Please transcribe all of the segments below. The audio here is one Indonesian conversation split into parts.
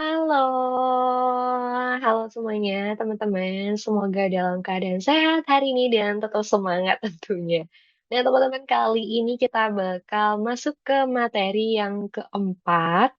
Halo, halo semuanya teman-teman. Semoga dalam keadaan sehat hari ini dan tetap semangat tentunya. Nah teman-teman kali ini kita bakal masuk ke materi yang keempat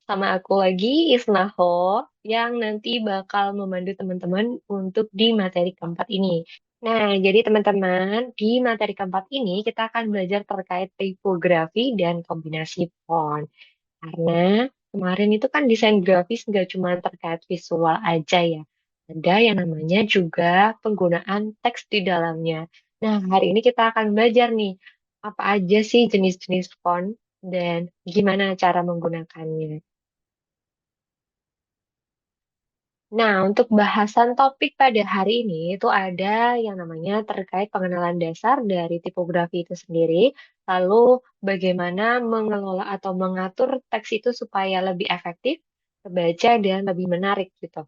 sama aku lagi Isnaho yang nanti bakal memandu teman-teman untuk di materi keempat ini. Nah, jadi teman-teman, di materi keempat ini kita akan belajar terkait tipografi dan kombinasi font. Karena kemarin itu kan desain grafis nggak cuma terkait visual aja ya. Ada yang namanya juga penggunaan teks di dalamnya. Nah, hari ini kita akan belajar nih, apa aja sih jenis-jenis font dan gimana cara menggunakannya. Nah, untuk bahasan topik pada hari ini itu ada yang namanya terkait pengenalan dasar dari tipografi itu sendiri, lalu bagaimana mengelola atau mengatur teks itu supaya lebih efektif, terbaca, dan lebih menarik gitu.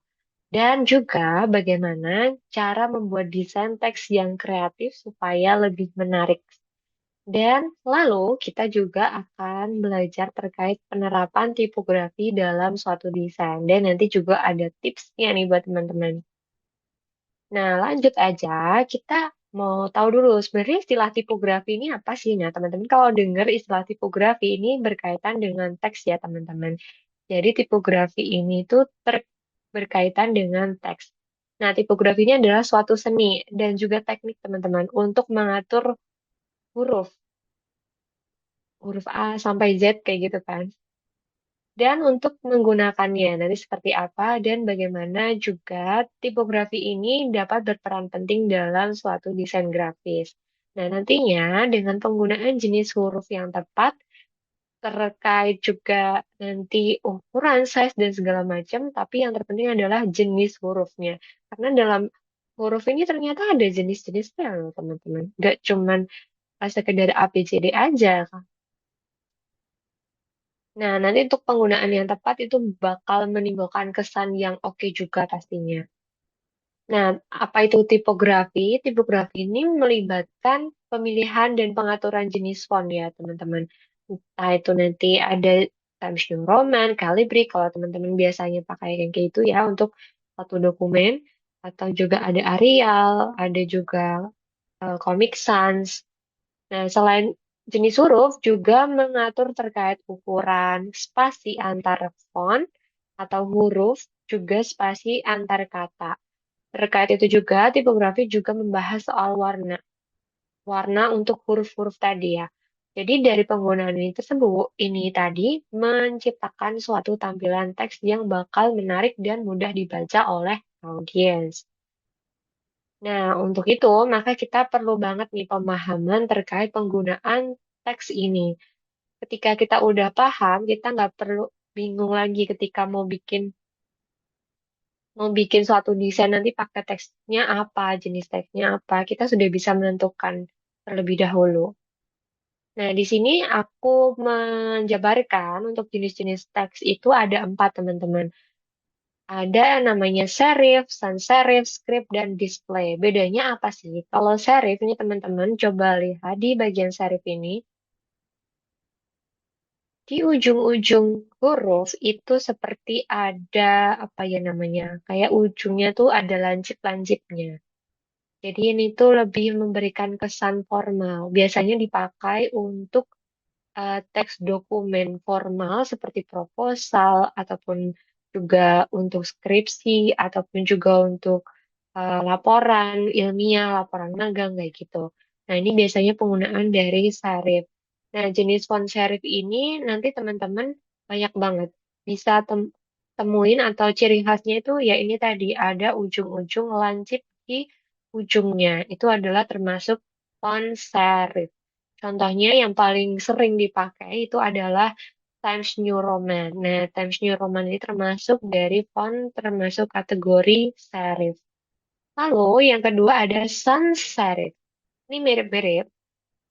Dan juga bagaimana cara membuat desain teks yang kreatif supaya lebih menarik. Dan lalu kita juga akan belajar terkait penerapan tipografi dalam suatu desain. Dan nanti juga ada tipsnya nih buat teman-teman. Nah, lanjut aja. Kita mau tahu dulu sebenarnya istilah tipografi ini apa sih? Nah, teman-teman kalau dengar istilah tipografi ini berkaitan dengan teks ya, teman-teman. Jadi tipografi ini tuh berkaitan dengan teks. Nah, tipografi ini adalah suatu seni dan juga teknik, teman-teman, untuk mengatur huruf, huruf A sampai Z kayak gitu kan. Dan untuk menggunakannya nanti seperti apa dan bagaimana juga tipografi ini dapat berperan penting dalam suatu desain grafis. Nah, nantinya dengan penggunaan jenis huruf yang tepat, terkait juga nanti ukuran, size, dan segala macam, tapi yang terpenting adalah jenis hurufnya. Karena dalam huruf ini ternyata ada jenis-jenisnya loh, teman-teman. Nggak cuman sekedar A, B, C, D aja. Nah, nanti untuk penggunaan yang tepat itu bakal menimbulkan kesan yang oke juga pastinya. Nah, apa itu tipografi? Tipografi ini melibatkan pemilihan dan pengaturan jenis font ya, teman-teman. Entah itu nanti ada Times New Roman, Calibri, kalau teman-teman biasanya pakai yang kayak itu ya untuk satu dokumen, atau juga ada Arial, ada juga Comic Sans. Nah, selain jenis huruf, juga mengatur terkait ukuran, spasi antar font atau huruf, juga spasi antar kata. Terkait itu juga, tipografi juga membahas soal warna. Warna untuk huruf-huruf tadi ya. Jadi dari penggunaan ini tersebut, ini tadi menciptakan suatu tampilan teks yang bakal menarik dan mudah dibaca oleh audiens. Nah, untuk itu, maka kita perlu banget nih pemahaman terkait penggunaan teks ini. Ketika kita udah paham, kita nggak perlu bingung lagi ketika mau bikin suatu desain nanti pakai teksnya apa, jenis teksnya apa, kita sudah bisa menentukan terlebih dahulu. Nah, di sini aku menjabarkan untuk jenis-jenis teks itu ada 4, teman-teman. Ada yang namanya serif, sans serif, script, dan display. Bedanya apa sih? Kalau serif ini teman-teman coba lihat di bagian serif ini. Di ujung-ujung huruf itu seperti ada apa ya namanya? Kayak ujungnya tuh ada lancip-lancipnya. Jadi ini tuh lebih memberikan kesan formal. Biasanya dipakai untuk teks dokumen formal seperti proposal ataupun juga untuk skripsi ataupun juga untuk laporan ilmiah, laporan magang kayak gitu. Nah, ini biasanya penggunaan dari serif. Nah, jenis font serif ini nanti teman-teman banyak banget bisa temuin atau ciri khasnya itu ya ini tadi ada ujung-ujung lancip di ujungnya. Itu adalah termasuk font serif. Contohnya yang paling sering dipakai itu adalah Times New Roman. Nah, Times New Roman ini termasuk dari font termasuk kategori serif. Lalu yang kedua ada sans serif. Ini mirip-mirip.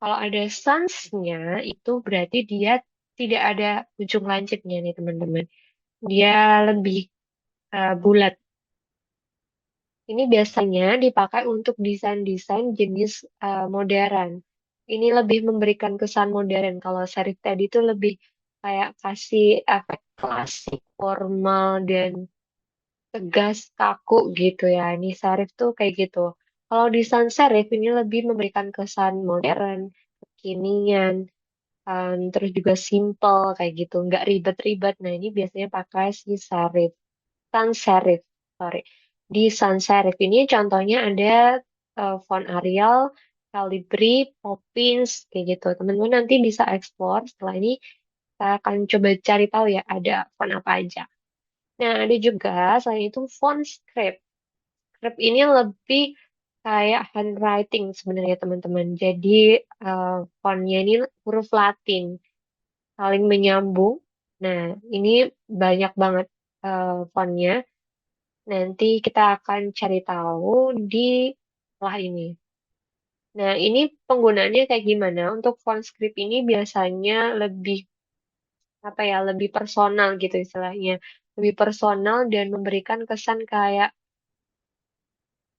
Kalau ada sans-nya itu berarti dia tidak ada ujung lancipnya nih teman-teman. Dia lebih bulat. Ini biasanya dipakai untuk desain-desain jenis modern. Ini lebih memberikan kesan modern. Kalau serif tadi itu lebih kayak kasih efek klasik. formal dan tegas, kaku gitu ya. Ini serif tuh kayak gitu. Kalau di sans serif ini lebih memberikan kesan modern, kekinian, terus juga simple kayak gitu, nggak ribet-ribet. Nah, ini biasanya pakai si serif, sans serif, sorry. Di sans serif ini contohnya ada font Arial, Calibri, Poppins, kayak gitu. Teman-teman nanti bisa explore. Setelah ini kita akan coba cari tahu ya ada font apa aja. Nah, ada juga selain itu font script. Script ini lebih kayak handwriting sebenarnya teman-teman. Jadi fontnya ini huruf Latin, saling menyambung. Nah, ini banyak banget fontnya. Nanti kita akan cari tahu di setelah ini. Nah, ini penggunaannya kayak gimana? Untuk font script ini biasanya lebih apa ya, lebih personal gitu istilahnya. Lebih personal dan memberikan kesan kayak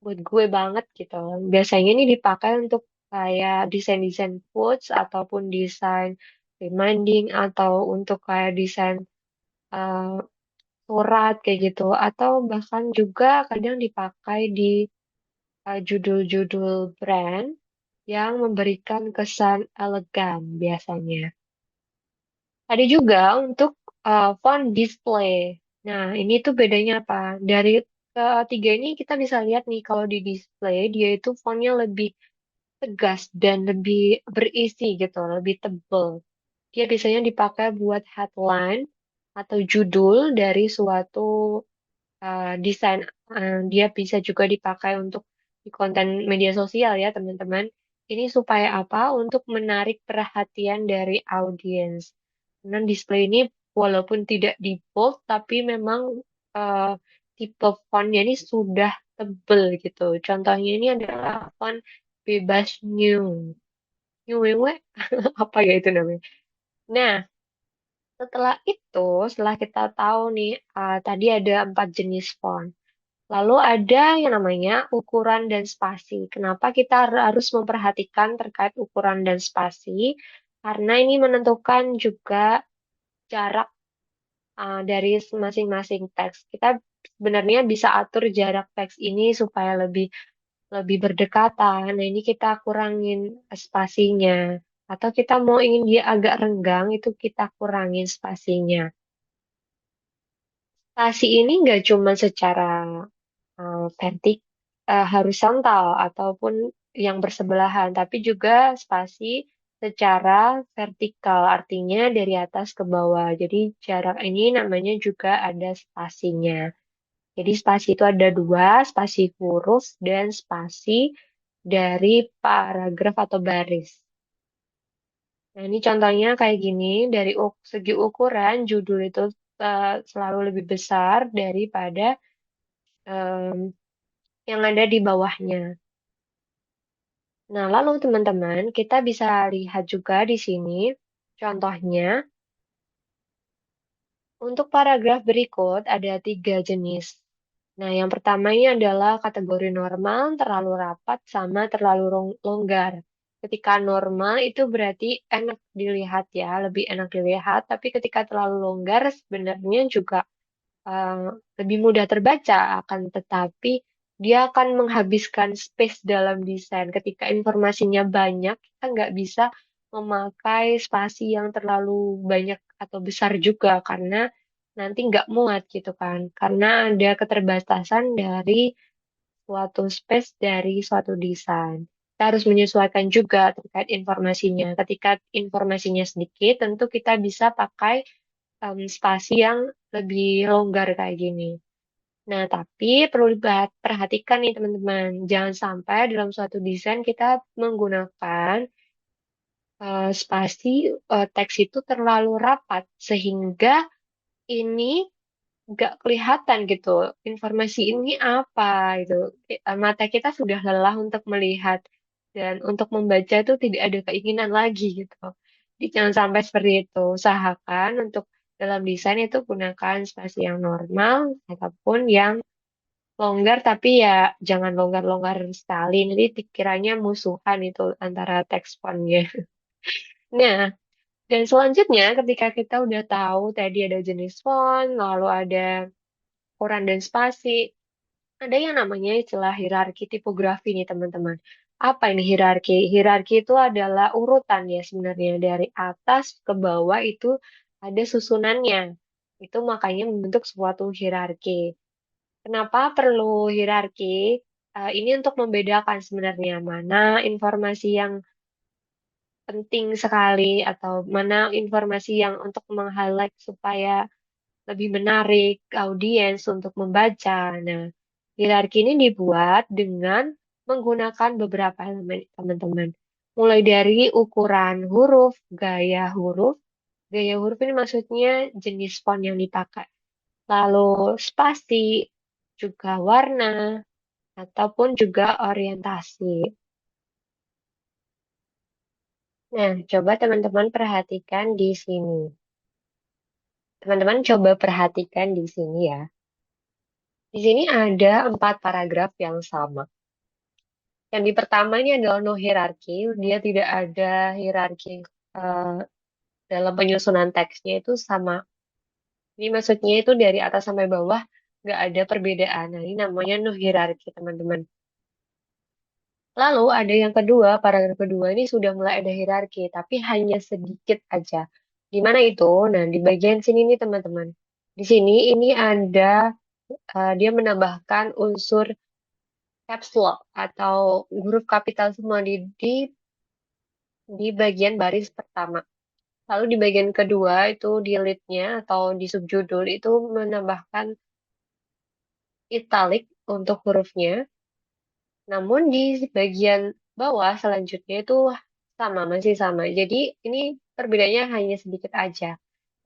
buat gue banget gitu. Biasanya ini dipakai untuk kayak desain-desain quotes ataupun desain reminding atau untuk kayak desain eh, surat kayak gitu atau bahkan juga kadang dipakai di judul-judul brand yang memberikan kesan elegan biasanya. Ada juga untuk font display. Nah, ini tuh bedanya apa? Dari ketiga ini kita bisa lihat nih kalau di display dia itu fontnya lebih tegas dan lebih berisi gitu, lebih tebal. Dia biasanya dipakai buat headline atau judul dari suatu desain. Dia bisa juga dipakai untuk di konten media sosial ya, teman-teman. Ini supaya apa? Untuk menarik perhatian dari audiens. Karena display ini walaupun tidak di bold, tapi memang eh, tipe fontnya ini sudah tebel gitu. Contohnya ini adalah font bebas new. New Wewe, apa ya itu namanya? Nah, setelah itu, setelah kita tahu nih, tadi ada 4 jenis font. Lalu ada yang namanya ukuran dan spasi. Kenapa kita harus memperhatikan terkait ukuran dan spasi? Karena ini menentukan juga jarak dari masing-masing teks. Kita sebenarnya bisa atur jarak teks ini supaya lebih lebih berdekatan. Nah, ini kita kurangin spasinya. Atau kita mau ingin dia agak renggang, itu kita kurangin spasinya. Spasi ini nggak cuma secara vertik horizontal ataupun yang bersebelahan, tapi juga spasi secara vertikal, artinya dari atas ke bawah. Jadi jarak ini namanya juga ada spasinya. Jadi spasi itu ada dua, spasi huruf dan spasi dari paragraf atau baris. Nah, ini contohnya kayak gini, dari segi ukuran, judul itu selalu lebih besar daripada em, yang ada di bawahnya. Nah, lalu teman-teman, kita bisa lihat juga di sini, contohnya, untuk paragraf berikut ada 3 jenis. Nah, yang pertama ini adalah kategori normal, terlalu rapat, sama terlalu longgar. Ketika normal itu berarti enak dilihat ya, lebih enak dilihat. Tapi ketika terlalu longgar sebenarnya juga eh, lebih mudah terbaca, akan tetapi dia akan menghabiskan space dalam desain. Ketika informasinya banyak, kita nggak bisa memakai spasi yang terlalu banyak atau besar juga karena nanti nggak muat gitu kan. Karena ada keterbatasan dari suatu space dari suatu desain. Kita harus menyesuaikan juga terkait informasinya. Ketika informasinya sedikit, tentu kita bisa pakai spasi yang lebih longgar kayak gini. Nah, tapi perlu diperhatikan nih teman-teman, jangan sampai dalam suatu desain kita menggunakan spasi teks itu terlalu rapat sehingga ini nggak kelihatan gitu informasi ini apa itu. Mata kita sudah lelah untuk melihat dan untuk membaca itu tidak ada keinginan lagi gitu. Jadi jangan sampai seperti itu. Usahakan untuk dalam desain itu gunakan spasi yang normal ataupun yang longgar, tapi ya jangan longgar-longgar sekali. Nanti dikiranya musuhan itu antara teks fontnya. Nah, Dan selanjutnya, ketika kita udah tahu tadi ada jenis font, lalu ada ukuran dan spasi, ada yang namanya istilah hierarki tipografi nih teman-teman. Apa ini hierarki? Hierarki itu adalah urutan ya sebenarnya dari atas ke bawah itu ada susunannya. Itu makanya membentuk suatu hierarki. Kenapa perlu hierarki? Ini untuk membedakan sebenarnya mana informasi yang penting sekali atau mana informasi yang untuk meng-highlight supaya lebih menarik audiens untuk membaca. Nah, hierarki ini dibuat dengan menggunakan beberapa elemen, teman-teman. Mulai dari ukuran huruf, gaya huruf. Gaya huruf ini maksudnya jenis font yang dipakai. Lalu spasi, juga warna, ataupun juga orientasi. Nah, coba teman-teman perhatikan di sini. Teman-teman coba perhatikan di sini ya. Di sini ada 4 paragraf yang sama. Yang di pertama ini adalah no hierarchy. Dia tidak ada hierarki eh, dalam penyusunan teksnya itu sama. Ini maksudnya itu dari atas sampai bawah nggak ada perbedaan. Nah, ini namanya no hierarchy, teman-teman. Lalu ada yang kedua, paragraf kedua ini sudah mulai ada hierarki, tapi hanya sedikit aja. Di mana itu? Nah, di bagian sini nih, teman-teman. Di sini ini ada dia menambahkan unsur caps lock atau huruf kapital semua di bagian baris pertama. Lalu di bagian kedua itu di lead-nya atau di subjudul itu menambahkan italic untuk hurufnya. Namun di bagian bawah selanjutnya itu sama, masih sama. Jadi ini perbedaannya hanya sedikit aja.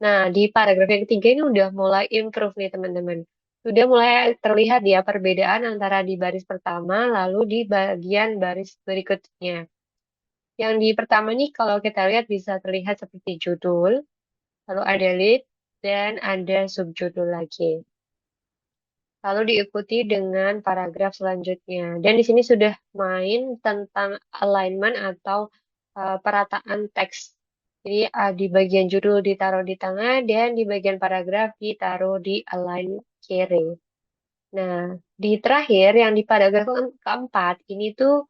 Nah, di paragraf yang ketiga ini udah mulai improve nih teman-teman. Sudah mulai terlihat ya perbedaan antara di baris pertama lalu di bagian baris berikutnya. Yang di pertama nih kalau kita lihat bisa terlihat seperti judul, lalu ada lead, dan ada subjudul lagi. Lalu diikuti dengan paragraf selanjutnya. Dan di sini sudah main tentang alignment atau perataan teks. Jadi di bagian judul ditaruh di tengah dan di bagian paragraf ditaruh di align kiri. Nah, di terakhir yang di paragraf keempat ini tuh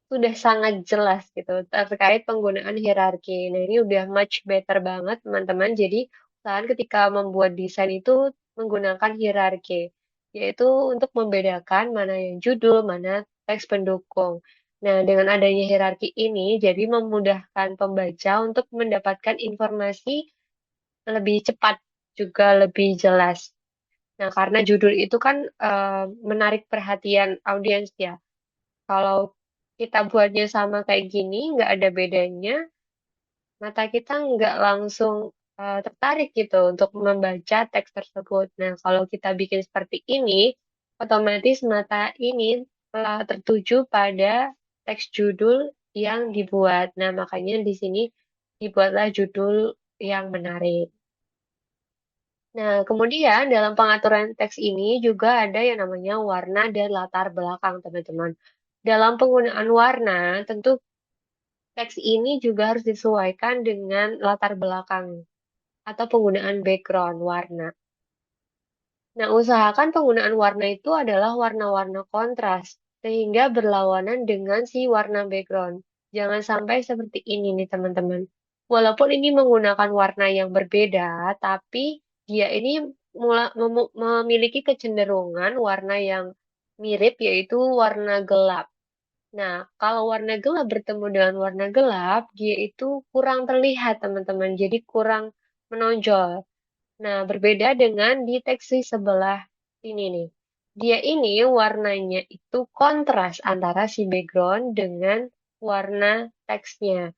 sudah sangat jelas gitu terkait penggunaan hierarki. Nah, ini udah much better banget, teman-teman. Jadi, usahakan ketika membuat desain itu menggunakan hierarki, yaitu untuk membedakan mana yang judul, mana teks pendukung. Nah, dengan adanya hierarki ini, jadi memudahkan pembaca untuk mendapatkan informasi lebih cepat, juga lebih jelas. Nah, karena judul itu kan menarik perhatian audiens ya. Kalau kita buatnya sama kayak gini, nggak ada bedanya, mata kita nggak langsung tertarik gitu untuk membaca teks tersebut. Nah, kalau kita bikin seperti ini, otomatis mata ini tertuju pada teks judul yang dibuat. Nah, makanya di sini dibuatlah judul yang menarik. Nah, kemudian dalam pengaturan teks ini juga ada yang namanya warna dan latar belakang, teman-teman. Dalam penggunaan warna, tentu teks ini juga harus disesuaikan dengan latar belakang atau penggunaan background warna. Nah, usahakan penggunaan warna itu adalah warna-warna kontras, sehingga berlawanan dengan si warna background. Jangan sampai seperti ini nih, teman-teman. Walaupun ini menggunakan warna yang berbeda, tapi dia ini memiliki kecenderungan warna yang mirip, yaitu warna gelap. Nah, kalau warna gelap bertemu dengan warna gelap, dia itu kurang terlihat, teman-teman. Jadi kurang menonjol. Nah, berbeda dengan di teks di sebelah ini nih. Dia ini warnanya itu kontras antara si background dengan warna teksnya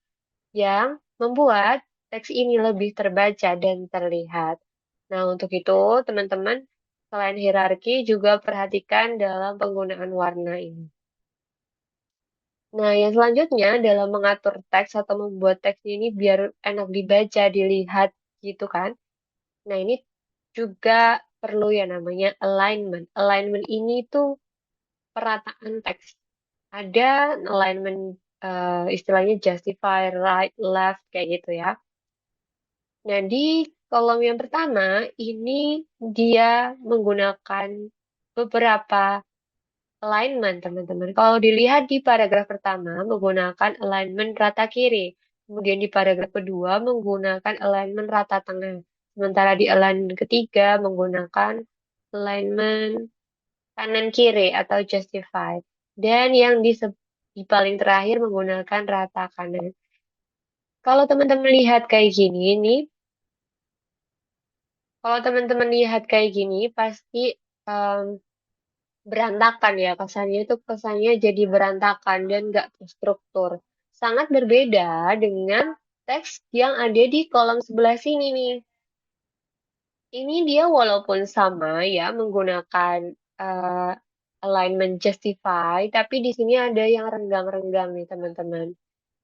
yang membuat teks ini lebih terbaca dan terlihat. Nah, untuk itu, teman-teman, selain hierarki juga perhatikan dalam penggunaan warna ini. Nah, yang selanjutnya dalam mengatur teks atau membuat teks ini biar enak dibaca, dilihat gitu kan. Nah, ini juga perlu ya namanya alignment. Alignment ini tuh perataan teks. Ada alignment istilahnya justify, right, left, kayak gitu ya. Nah, di kolom yang pertama, ini dia menggunakan beberapa alignment, teman-teman. Kalau dilihat di paragraf pertama, menggunakan alignment rata kiri. Kemudian di paragraf kedua, menggunakan alignment rata tengah. Sementara di alignment ketiga, menggunakan alignment kanan kiri atau justified. Dan yang di paling terakhir menggunakan rata kanan. Kalau teman-teman lihat kayak gini nih, kalau teman-teman lihat kayak gini, pasti em, berantakan ya. Kesannya jadi berantakan dan nggak terstruktur. Sangat berbeda dengan teks yang ada di kolom sebelah sini nih. Ini dia walaupun sama ya menggunakan eh, alignment justify, tapi di sini ada yang renggang-renggang nih teman-teman.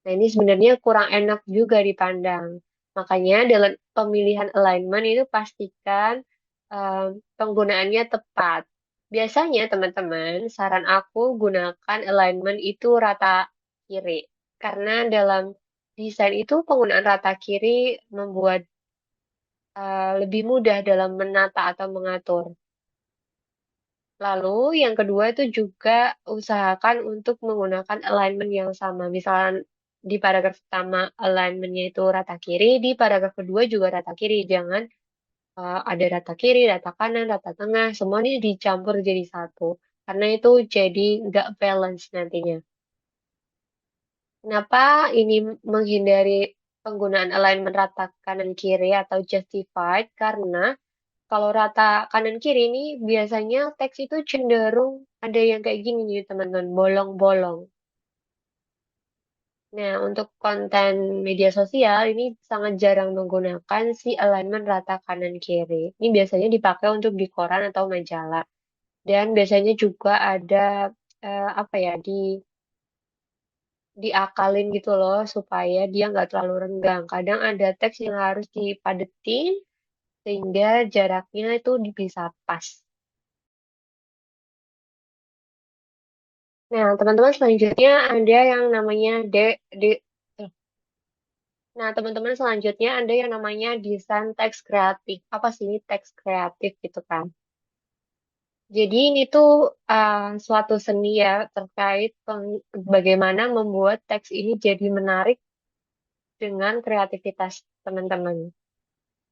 Nah, ini sebenarnya kurang enak juga dipandang. Makanya dalam pemilihan alignment itu pastikan eh, penggunaannya tepat. Biasanya teman-teman, saran aku gunakan alignment itu rata kiri. Karena dalam desain itu penggunaan rata kiri membuat lebih mudah dalam menata atau mengatur. Lalu yang kedua itu juga usahakan untuk menggunakan alignment yang sama. Misalnya di paragraf pertama alignmentnya itu rata kiri, di paragraf kedua juga rata kiri. Jangan ada rata kiri, rata kanan, rata tengah, semua ini dicampur jadi satu. Karena itu jadi nggak balance nantinya. Kenapa ini menghindari penggunaan alignment rata kanan kiri atau justified? Karena kalau rata kanan kiri ini biasanya teks itu cenderung ada yang kayak gini nih teman-teman, bolong-bolong. Nah, untuk konten media sosial ini sangat jarang menggunakan si alignment rata kanan kiri. Ini biasanya dipakai untuk di koran atau majalah. Dan biasanya juga ada apa ya diakalin gitu loh supaya dia nggak terlalu renggang. Kadang ada teks yang harus dipadetin sehingga jaraknya itu bisa pas. Nah, teman-teman selanjutnya ada yang namanya D. eh, Nah, teman-teman selanjutnya ada yang namanya desain teks kreatif. Apa sih ini teks kreatif gitu kan? Jadi ini tuh suatu seni ya terkait bagaimana membuat teks ini jadi menarik dengan kreativitas teman-teman.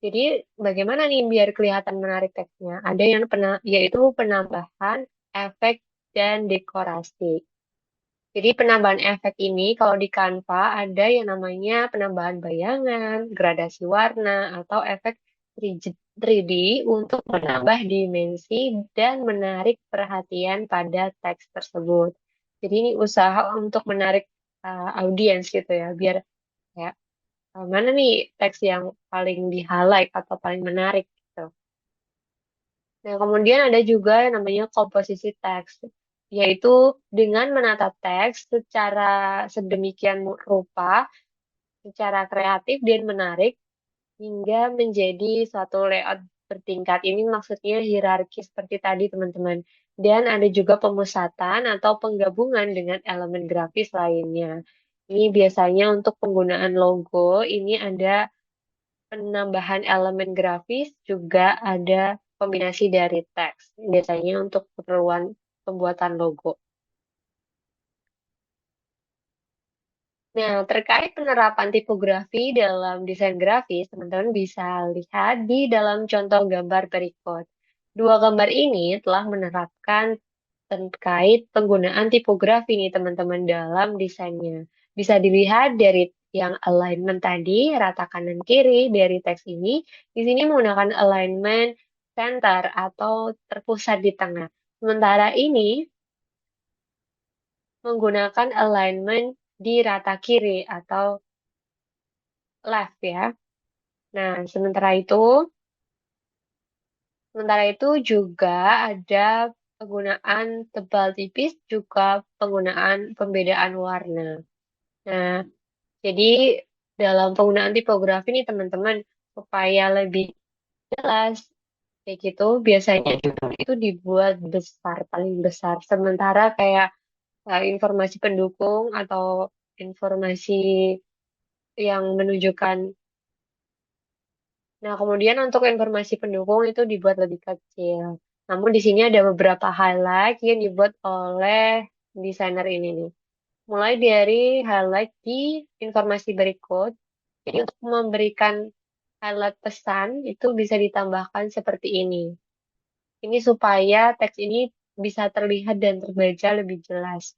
Jadi bagaimana nih biar kelihatan menarik teksnya? Ada yang yaitu penambahan efek dan dekorasi. Jadi penambahan efek ini kalau di Canva ada yang namanya penambahan bayangan, gradasi warna, atau efek 3D untuk menambah dimensi dan menarik perhatian pada teks tersebut. Jadi ini usaha untuk menarik audiens gitu ya, biar kayak mana nih teks yang paling di-highlight atau paling menarik gitu. Nah, kemudian ada juga yang namanya komposisi teks, yaitu dengan menata teks secara sedemikian rupa, secara kreatif dan menarik, hingga menjadi suatu layout bertingkat. Ini maksudnya hierarki seperti tadi, teman-teman. Dan ada juga pemusatan atau penggabungan dengan elemen grafis lainnya. Ini biasanya untuk penggunaan logo, ini ada penambahan elemen grafis, juga ada kombinasi dari teks, biasanya untuk keperluan pembuatan logo. Nah, terkait penerapan tipografi dalam desain grafis, teman-teman bisa lihat di dalam contoh gambar berikut. Dua gambar ini telah menerapkan terkait penggunaan tipografi nih teman-teman dalam desainnya. Bisa dilihat dari yang alignment tadi, rata kanan kiri dari teks ini. Di sini menggunakan alignment center atau terpusat di tengah. Sementara ini menggunakan alignment di rata kiri atau left ya. Nah, sementara itu juga ada penggunaan tebal tipis, juga penggunaan pembedaan warna. Nah, jadi dalam penggunaan tipografi nih teman-teman, supaya lebih jelas kayak gitu, biasanya judul itu dibuat besar, paling besar. Sementara kayak informasi pendukung atau informasi yang menunjukkan. Nah, kemudian untuk informasi pendukung itu dibuat lebih kecil. Namun di sini ada beberapa highlight yang dibuat oleh desainer ini nih. Mulai dari highlight di informasi berikut. Jadi untuk memberikan highlight pesan itu bisa ditambahkan seperti ini. Ini supaya teks ini bisa terlihat dan terbaca lebih jelas.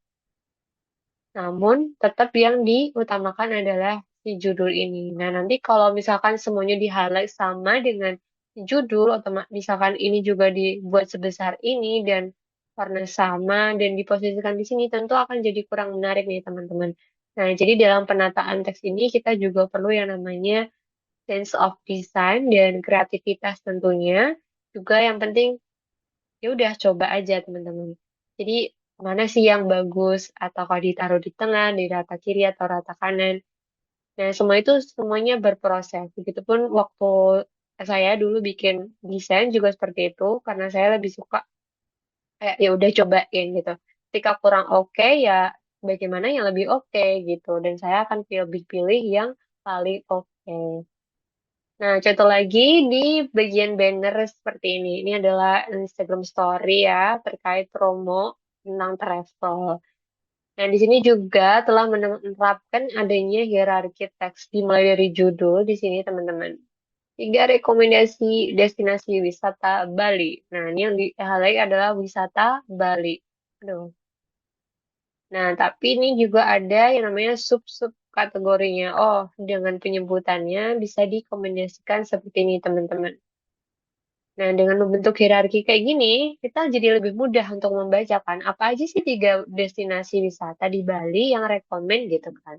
Namun, tetap yang diutamakan adalah si judul ini. Nah, nanti kalau misalkan semuanya di-highlight sama dengan si judul, misalkan ini juga dibuat sebesar ini dan warna sama dan diposisikan di sini, tentu akan jadi kurang menarik nih, teman-teman. Nah, jadi dalam penataan teks ini kita juga perlu yang namanya sense of design dan kreativitas tentunya. Juga yang penting ya udah coba aja teman-teman. Jadi mana sih yang bagus ataukah ditaruh di tengah, di rata kiri atau rata kanan. Nah, semua itu semuanya berproses. Begitupun waktu saya dulu bikin desain juga seperti itu karena saya lebih suka kayak ya udah cobain gitu. Ketika kurang oke ya bagaimana yang lebih oke gitu dan saya akan pilih-pilih yang paling oke. Nah, contoh lagi di bagian banner seperti ini. Ini adalah Instagram Story ya, terkait promo tentang travel. Nah, di sini juga telah menerapkan adanya hierarki teks dimulai dari judul di sini, teman-teman. Tiga rekomendasi destinasi wisata Bali. Nah, ini yang di highlight adalah wisata Bali. Aduh. Nah, tapi ini juga ada yang namanya sub-sub kategorinya. Oh, dengan penyebutannya bisa dikombinasikan seperti ini, teman-teman. Nah, dengan membentuk hierarki kayak gini, kita jadi lebih mudah untuk membacakan apa aja sih tiga destinasi wisata di Bali yang rekomen gitu kan.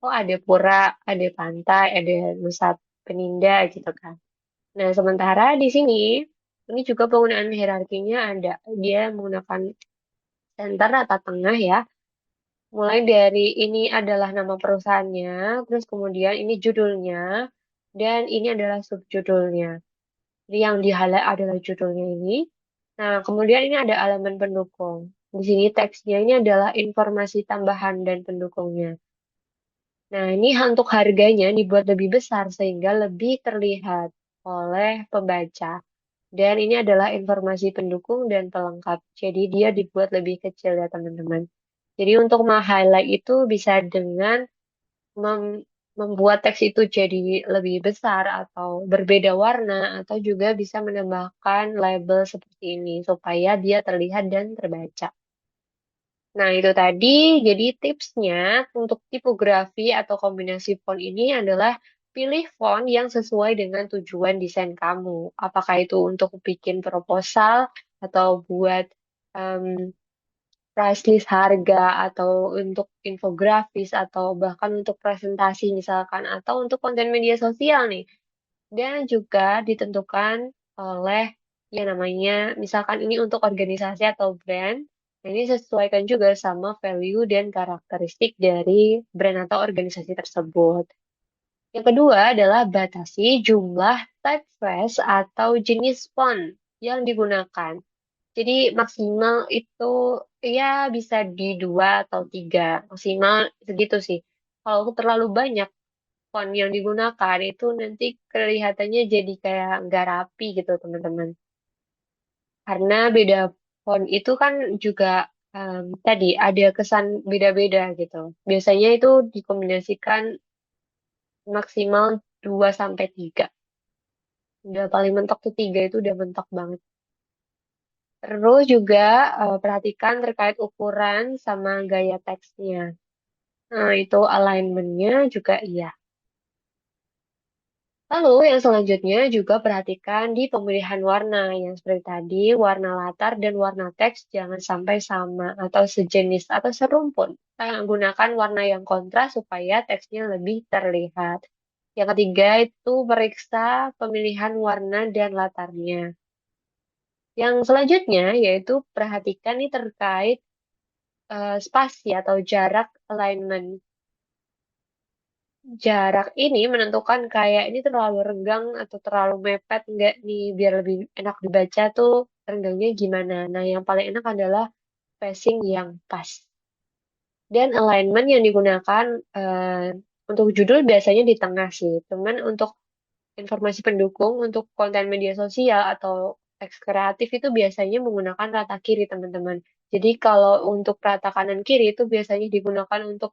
Oh, ada pura, ada pantai, ada Nusa Peninda gitu kan. Nah, sementara di sini, ini juga penggunaan hierarkinya ada. Dia menggunakan center atau tengah ya. Mulai dari ini adalah nama perusahaannya, terus kemudian ini judulnya, dan ini adalah subjudulnya. Jadi yang di-highlight adalah judulnya ini. Nah, kemudian ini ada elemen pendukung. Di sini teksnya ini adalah informasi tambahan dan pendukungnya. Nah, ini untuk harganya dibuat lebih besar sehingga lebih terlihat oleh pembaca. Dan ini adalah informasi pendukung dan pelengkap. Jadi dia dibuat lebih kecil ya teman-teman. Jadi untuk meng-highlight itu bisa dengan membuat teks itu jadi lebih besar atau berbeda warna atau juga bisa menambahkan label seperti ini supaya dia terlihat dan terbaca. Nah, itu tadi jadi tipsnya untuk tipografi atau kombinasi font ini adalah pilih font yang sesuai dengan tujuan desain kamu. Apakah itu untuk bikin proposal atau buat em, price list harga atau untuk infografis atau bahkan untuk presentasi misalkan atau untuk konten media sosial nih. Dan juga ditentukan oleh yang namanya misalkan ini untuk organisasi atau brand. Nah, ini sesuaikan juga sama value dan karakteristik dari brand atau organisasi tersebut. Yang kedua adalah batasi jumlah typeface atau jenis font yang digunakan. Jadi maksimal itu ya bisa di dua atau tiga, maksimal segitu sih. Kalau terlalu banyak font yang digunakan itu nanti kelihatannya jadi kayak nggak rapi gitu teman-teman. Karena beda font itu kan juga tadi ada kesan beda-beda gitu. Biasanya itu dikombinasikan maksimal 2 sampai 3. Udah paling mentok tuh 3 itu udah mentok banget. Terus juga perhatikan terkait ukuran sama gaya teksnya. Nah, itu alignmentnya juga iya. Lalu yang selanjutnya juga perhatikan di pemilihan warna. Yang seperti tadi, warna latar dan warna teks jangan sampai sama atau sejenis atau serumpun. Kita gunakan warna yang kontras supaya teksnya lebih terlihat. Yang ketiga itu periksa pemilihan warna dan latarnya. Yang selanjutnya yaitu perhatikan nih terkait spasi atau jarak alignment. Jarak ini menentukan kayak ini terlalu renggang atau terlalu mepet enggak nih biar lebih enak dibaca tuh renggangnya gimana. Nah, yang paling enak adalah spacing yang pas. Dan alignment yang digunakan untuk judul biasanya di tengah sih. Cuman untuk informasi pendukung, untuk konten media sosial atau teks kreatif itu biasanya menggunakan rata kiri, teman-teman. Jadi kalau untuk rata kanan kiri itu biasanya digunakan untuk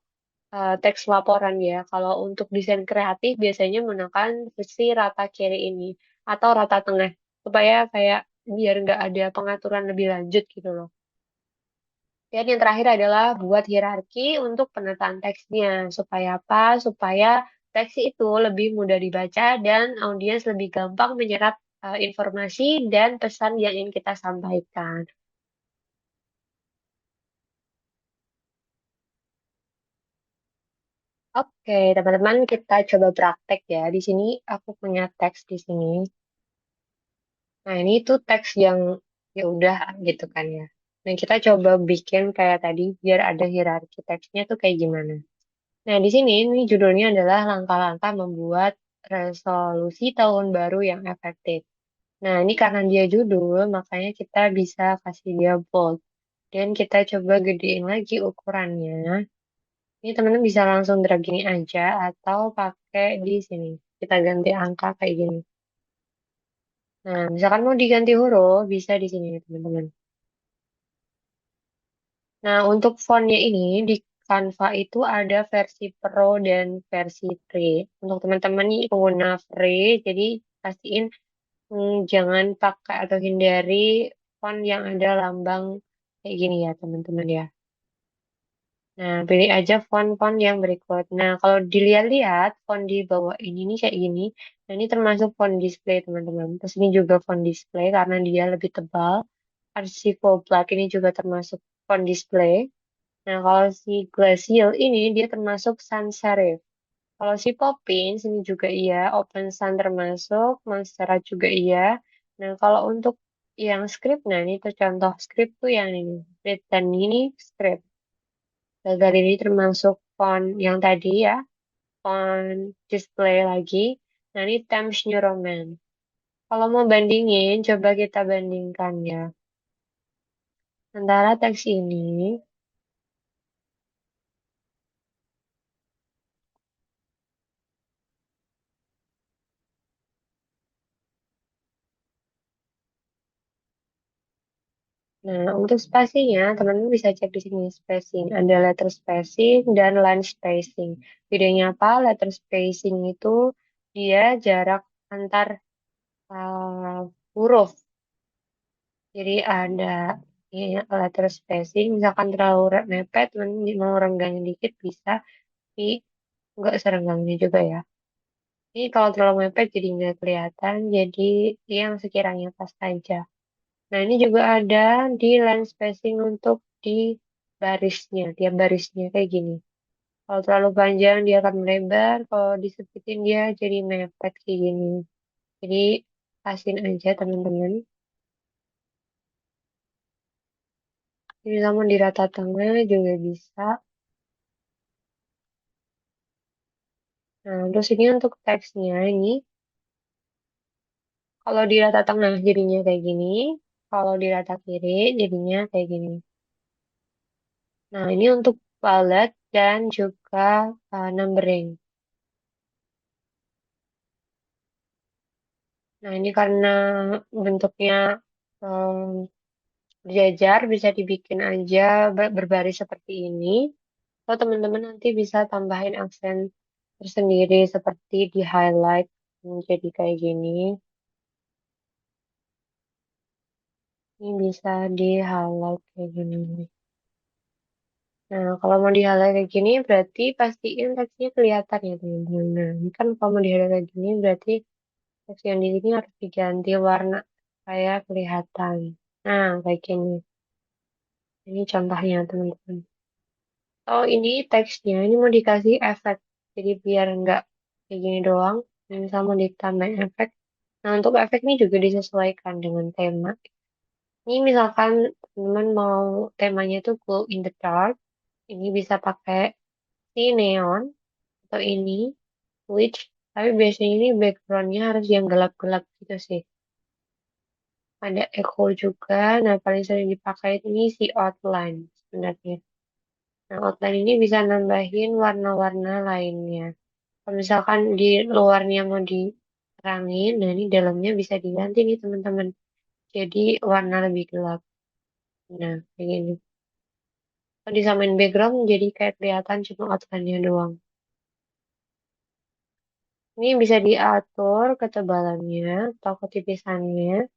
teks laporan ya. Kalau untuk desain kreatif biasanya menggunakan versi rata kiri ini atau rata tengah supaya kayak biar nggak ada pengaturan lebih lanjut gitu loh. Dan yang terakhir adalah buat hierarki untuk penataan teksnya. Supaya apa? Supaya teks itu lebih mudah dibaca dan audiens lebih gampang menyerap informasi dan pesan yang ingin kita sampaikan. Oke, teman-teman, kita coba praktek ya. Di sini aku punya teks di sini. Nah, ini tuh teks yang ya udah gitu kan ya. Nah, kita coba bikin kayak tadi biar ada hierarki teksnya tuh kayak gimana. Nah, di sini ini judulnya adalah langkah-langkah membuat resolusi tahun baru yang efektif. Nah, ini karena dia judul, makanya kita bisa kasih dia bold. Dan kita coba gedein lagi ukurannya. Ini teman-teman bisa langsung drag gini aja atau pakai di sini. Kita ganti angka kayak gini. Nah, misalkan mau diganti huruf, bisa di sini teman-teman. Nah, untuk fontnya ini di Canva itu ada versi Pro dan versi free. Untuk teman-teman nih pengguna free, jadi pastiin jangan pakai atau hindari font yang ada lambang kayak gini ya, teman-teman ya. Nah, pilih aja font-font yang berikut. Nah, kalau dilihat-lihat font di bawah ini nih kayak gini. Nah, ini termasuk font display, teman-teman. Terus ini juga font display karena dia lebih tebal. Archivo Black ini juga termasuk font display. Nah, kalau si Glacial ini dia termasuk sans serif. Kalau si Poppins ini juga iya, Open Sun termasuk, Monstera juga iya. Nah, kalau untuk yang script, nah ini tuh contoh script tuh yang ini. Read dan ini script. Gagal ini termasuk font yang tadi ya, font display lagi. Nah, ini Times New Roman. Kalau mau bandingin, coba kita bandingkan ya. Antara teks ini. Nah, untuk spasinya, teman-teman bisa cek di sini spacing. Ada letter spacing dan line spacing. Bedanya apa? Letter spacing itu dia jarak antar huruf. Jadi ada ini letter spacing. Misalkan terlalu mepet, mau renggangnya dikit bisa. Tapi nggak serenggangnya juga ya. Ini kalau terlalu mepet jadi nggak kelihatan. Jadi yang sekiranya pas aja. Nah, ini juga ada di line spacing untuk di barisnya, tiap barisnya kayak gini. Kalau terlalu panjang dia akan melebar, kalau disepitin dia jadi mepet kayak gini. Jadi pasin aja teman-teman. Ini sama di rata tengah juga bisa. Nah, terus ini untuk teksnya ini, kalau di rata tengah jadinya kayak gini, kalau di rata kiri jadinya kayak gini. Nah, ini untuk palette dan juga numbering. Nah, ini karena bentuknya em, berjajar, bisa dibikin aja berbaris seperti ini. Atau teman-teman nanti bisa tambahin aksen tersendiri seperti di highlight jadi kayak gini. Ini bisa di highlight kayak gini. Nah, kalau mau di highlight kayak gini berarti pastiin teksnya kelihatan ya teman-teman. Nah, ini kan kalau mau di highlight kayak gini berarti teks yang di sini harus diganti warna supaya kelihatan. Nah, kayak gini. Ini contohnya teman-teman. Oh, ini teksnya ini mau dikasih efek. Jadi biar nggak kayak gini doang. Ini sama ditambahin efek. Nah, untuk efek ini juga disesuaikan dengan tema. Ini misalkan teman mau temanya itu glow in the dark. Ini bisa pakai si neon atau ini witch. Tapi biasanya ini backgroundnya harus yang gelap-gelap gitu sih. Ada echo juga. Nah, paling sering dipakai ini si outline sebenarnya. Nah, outline ini bisa nambahin warna-warna lainnya. Kalau misalkan di luarnya mau diterangin, nah ini dalamnya bisa diganti nih teman-teman. Jadi warna lebih gelap. Nah, kayak gini. Kalau disamain background jadi kayak kelihatan cuma outline-nya doang. Ini bisa diatur ketebalannya atau ketipisannya.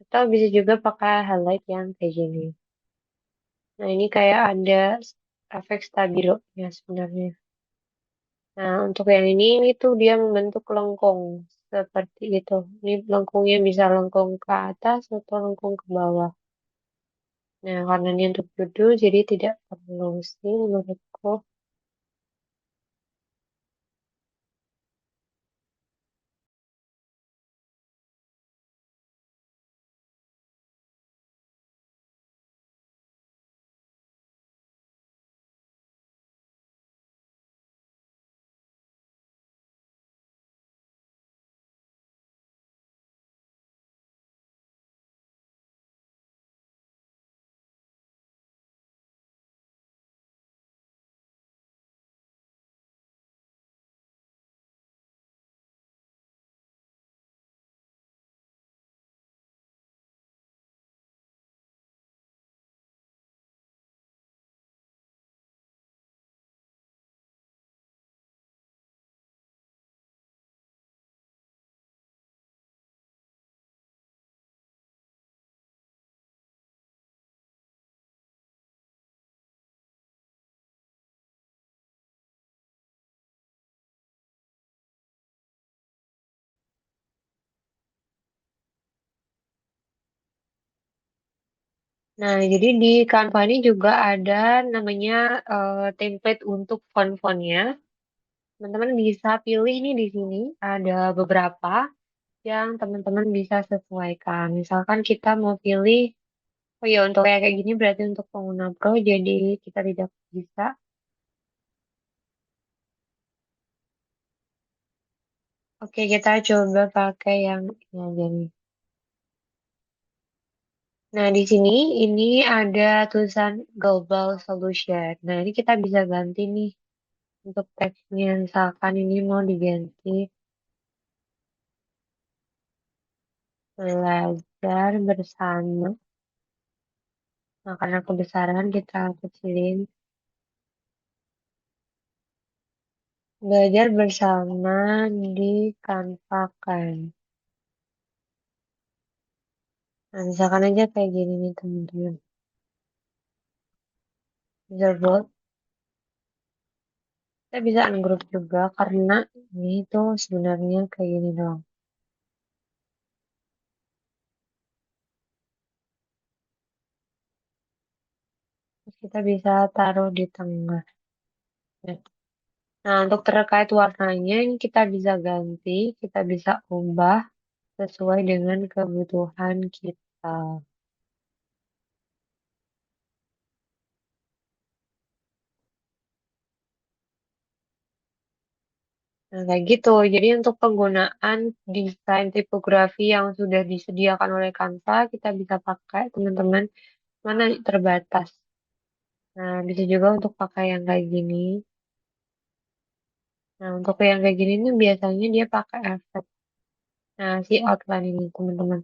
Atau bisa juga pakai highlight yang kayak gini. Nah, ini kayak ada efek stabilo ya sebenarnya. Nah, untuk yang ini tuh dia membentuk lengkung seperti itu. Ini lengkungnya bisa lengkung ke atas atau lengkung ke bawah. Nah, karena ini untuk judul, jadi tidak perlu sih menurutku. Nah, jadi di Canva ini juga ada namanya template untuk font-fontnya. Teman-teman bisa pilih nih di sini. Ada beberapa yang teman-teman bisa sesuaikan. Misalkan kita mau pilih, oh ya untuk kayak gini berarti untuk pengguna Pro, jadi kita tidak bisa. Oke, kita coba pakai yang ini aja nih. Nah, di sini ini ada tulisan Global Solution. Nah, ini kita bisa ganti nih untuk teksnya. Misalkan ini mau diganti belajar bersama. Nah, karena kebesaran kita kecilin. Belajar bersama di Canva kan. Nah, misalkan aja kayak gini nih teman-teman. Bisa buat, kita bisa ungroup juga karena ini tuh sebenarnya kayak gini doang. Terus kita bisa taruh di tengah. Nah, untuk terkait warnanya ini kita bisa ganti, kita bisa ubah sesuai dengan kebutuhan kita. Nah, kayak gitu. Jadi untuk penggunaan desain tipografi yang sudah disediakan oleh Canva, kita bisa pakai teman-teman mana terbatas. Nah, bisa juga untuk pakai yang kayak gini. Nah, untuk yang kayak gini nih biasanya dia pakai efek. Nah, si outline ini teman-teman.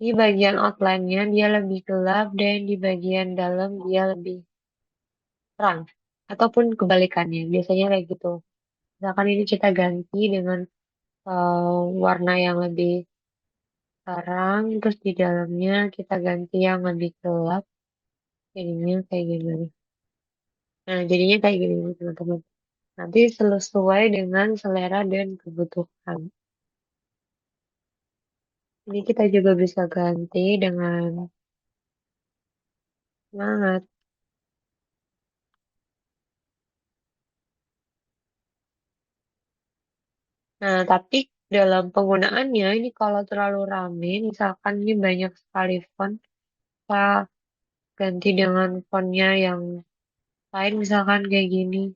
Di bagian outline-nya dia lebih gelap dan di bagian dalam dia lebih terang. Ataupun kebalikannya, biasanya kayak gitu. Misalkan ini kita ganti dengan warna yang lebih terang, terus di dalamnya kita ganti yang lebih gelap, jadinya kayak gini. Nah, jadinya kayak gini nih, teman-teman. Nanti sesuai dengan selera dan kebutuhan. Ini kita juga bisa ganti dengan semangat. Nah, tapi dalam penggunaannya ini kalau terlalu rame, misalkan ini banyak sekali font, kita ganti dengan fontnya yang lain, misalkan kayak gini.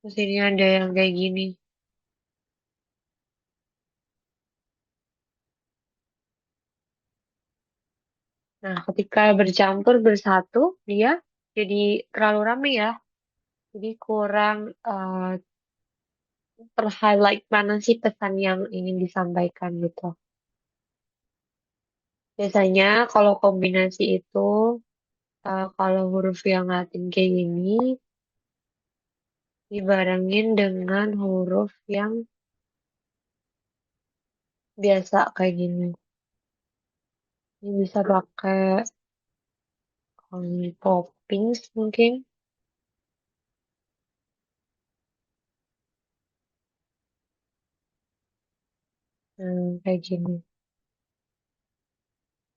Terus ini ada yang kayak gini. Nah, ketika bercampur bersatu, dia jadi terlalu rame ya. Jadi kurang eh, ter-highlight mana sih pesan yang ingin disampaikan gitu. Biasanya kalau kombinasi itu, kalau huruf yang Latin kayak gini, dibarengin dengan huruf yang biasa kayak gini. Ini bisa pakai toppings mungkin. Kayak gini.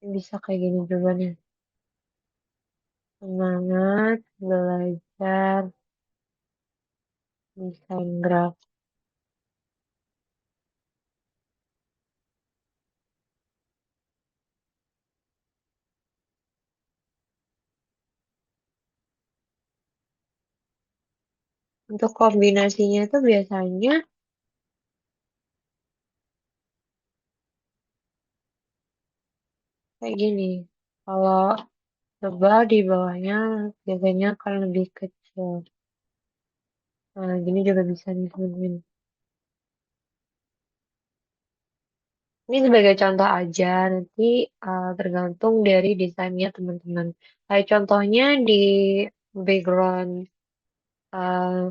Ini bisa kayak gini juga nih. Semangat belajar desain grafis. Untuk kombinasinya tuh biasanya kayak gini. Kalau tebal di bawahnya biasanya akan lebih kecil. Nah, gini juga bisa nih teman-teman. Ini sebagai contoh aja, nanti tergantung dari desainnya teman-teman. Kayak contohnya di background eh,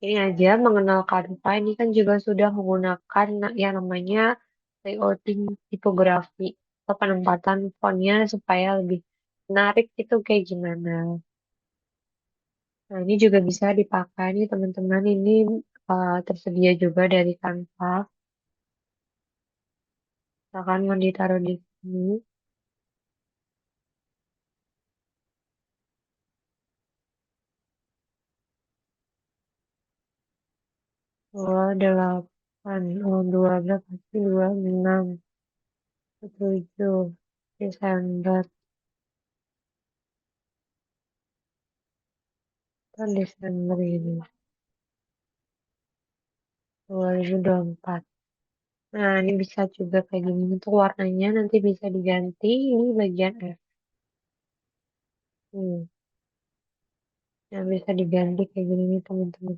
ini aja mengenal Canva ini kan juga sudah menggunakan yang namanya layouting tipografi atau penempatan fontnya supaya lebih menarik itu kayak gimana. Nah, ini juga bisa dipakai nih teman-teman. Ini tersedia juga dari Canva. Misalkan mau ditaruh di sini. 28, oh 12 pasti 26, 7 Desember, kan Desember ini, 2024. Nah, ini bisa juga kayak gini. Untuk warnanya nanti bisa diganti. Ini bagian F. Hmm, yang bisa diganti kayak gini nih teman-teman.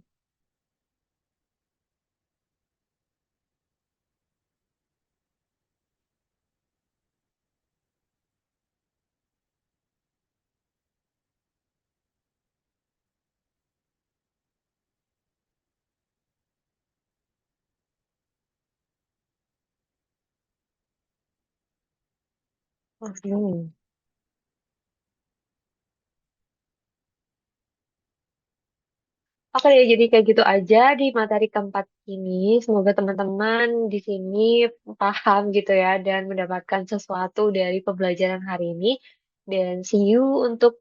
Oh, oke deh, jadi kayak gitu aja di materi keempat ini. Semoga teman-teman di sini paham gitu ya dan mendapatkan sesuatu dari pembelajaran hari ini. Dan see you untuk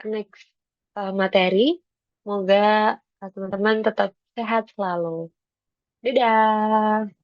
next materi. Semoga teman-teman tetap sehat selalu. Dadah!